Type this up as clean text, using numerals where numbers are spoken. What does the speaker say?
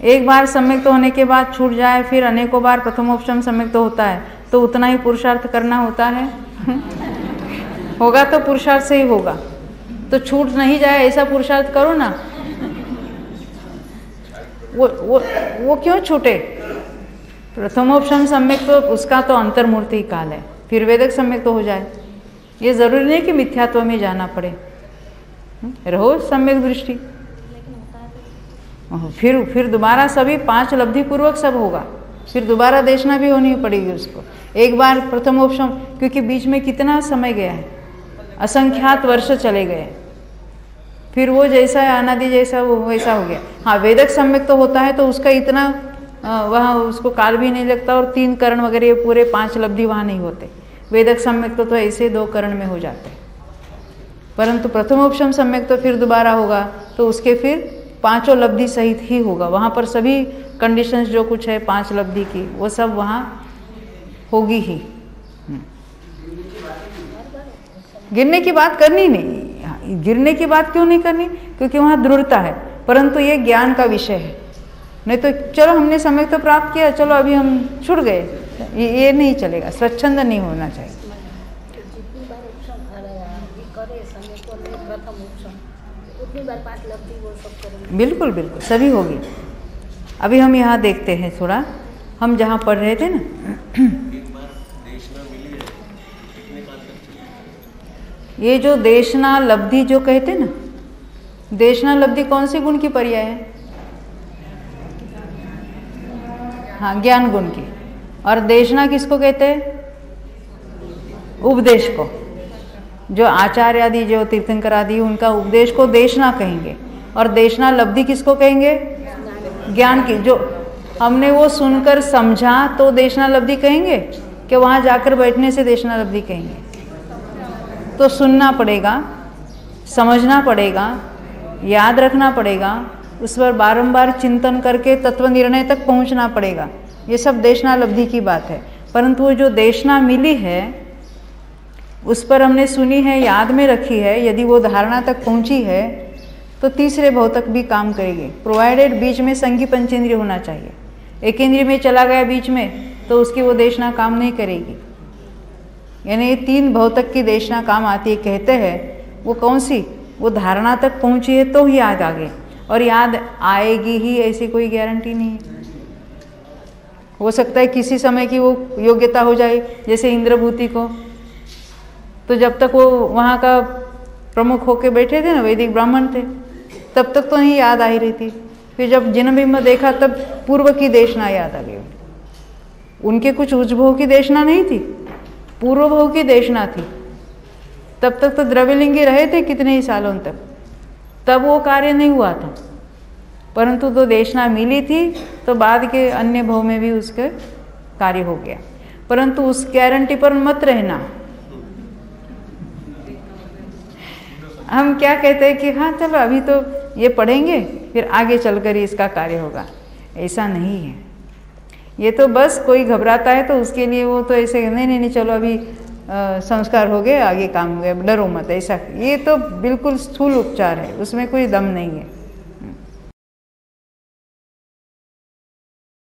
एक बार सम्यक्त होने के बाद छूट जाए, फिर अनेकों बार प्रथमोपशम सम्यक्त होता है, तो उतना ही पुरुषार्थ करना होता है। होगा तो पुरुषार्थ से ही होगा, तो छूट नहीं जाए ऐसा पुरुषार्थ करो ना। वो क्यों छूटे? प्रथमोपशम सम्यक्त तो उसका तो अंतर्मूर्ति काल है, फिर वेदक सम्यक्त तो हो जाए। ये जरूरी नहीं कि मिथ्यात्व में जाना पड़े, रहो सम्यक दृष्टि। फिर दोबारा सभी 5 लब्धि पूर्वक सब होगा, फिर दोबारा देखना भी होनी पड़ेगी उसको। एक बार प्रथमोपशम, क्योंकि बीच में कितना समय गया है, असंख्यात वर्ष चले गए, फिर वो जैसा है अनादि जैसा वो वैसा हो गया। हाँ, वेदक सम्यक तो होता है तो उसका इतना वहाँ उसको काल भी नहीं लगता, और 3 करण वगैरह पूरे 5 लब्धि वहाँ नहीं होते। वेदक सम्यक तो ऐसे 2 करण में हो जाते हैं, परंतु प्रथमोपशम सम्यक तो फिर दोबारा होगा, तो उसके फिर 5 लब्धि सहित ही होगा। वहाँ पर सभी कंडीशंस जो कुछ है 5 लब्धि की, वो सब वहाँ होगी ही। गिरने की बात करनी नहीं, गिरने की बात क्यों नहीं करनी? क्योंकि वहाँ दृढ़ता है, परंतु ये ज्ञान का विषय है। नहीं तो चलो हमने समय तो प्राप्त किया, चलो अभी हम छुट गए, ये नहीं चलेगा, स्वच्छंद नहीं होना चाहिए। बिल्कुल बिल्कुल सभी होगी। अभी हम यहाँ देखते हैं थोड़ा, हम जहाँ पढ़ रहे थे ना, ये जो देशना लब्धि जो कहते ना, देशना लब्धि कौन सी गुण की पर्याय है? हाँ, ज्ञान गुण की। और देशना किसको कहते हैं? उपदेश को। जो आचार्य आदि जो तीर्थंकर आदि उनका उपदेश को देशना कहेंगे, और देशना लब्धि किसको कहेंगे? ज्ञान की। जो हमने वो सुनकर समझा तो देशना लब्धि कहेंगे कि वहाँ जाकर बैठने से देशना लब्धि कहेंगे? तो सुनना पड़ेगा, समझना पड़ेगा, याद रखना पड़ेगा, उस पर बारंबार चिंतन करके तत्व निर्णय तक पहुँचना पड़ेगा। ये सब देशना लब्धि की बात है। परंतु वो जो देशना मिली है उस पर हमने सुनी है, याद में रखी है, यदि वो धारणा तक पहुंची है तो तीसरे भाव तक भी काम करेगी, प्रोवाइडेड बीच में संगी पंचेंद्रिय होना चाहिए। एक इंद्रिय में चला गया बीच में तो उसकी वो देशना काम नहीं करेगी। यानी 3 भाव तक की देशना काम आती है। कहते हैं वो कौन सी? वो धारणा तक पहुंची है तो ही याद आ गई, और याद आएगी ही ऐसी कोई गारंटी नहीं है। हो सकता है किसी समय की वो योग्यता हो जाए, जैसे इंद्रभूति को, तो जब तक वो वहाँ का प्रमुख होके बैठे थे ना, वैदिक ब्राह्मण थे, तब तक तो नहीं याद आ ही रही थी। फिर जब जिनबिंब देखा तब पूर्व की देशना याद आ गई। उनके कुछ उज्भव की देशना नहीं थी, पूर्व भव की देशना थी। तब तक तो द्रव्यलिंगी रहे थे कितने ही सालों तक, तब वो कार्य नहीं हुआ था। परंतु तो देशना मिली थी तो बाद के अन्य भव में भी उसके कार्य हो गया। परंतु उस गारंटी पर मत रहना। हम क्या कहते हैं कि हाँ चलो अभी तो ये पढ़ेंगे, फिर आगे चलकर ही इसका कार्य होगा। ऐसा नहीं है। ये तो बस कोई घबराता है तो उसके लिए वो तो ऐसे नहीं चलो अभी संस्कार हो गए, आगे काम हो गया, डरो मत, ऐसा। ये तो बिल्कुल स्थूल उपचार है, उसमें कोई दम नहीं है।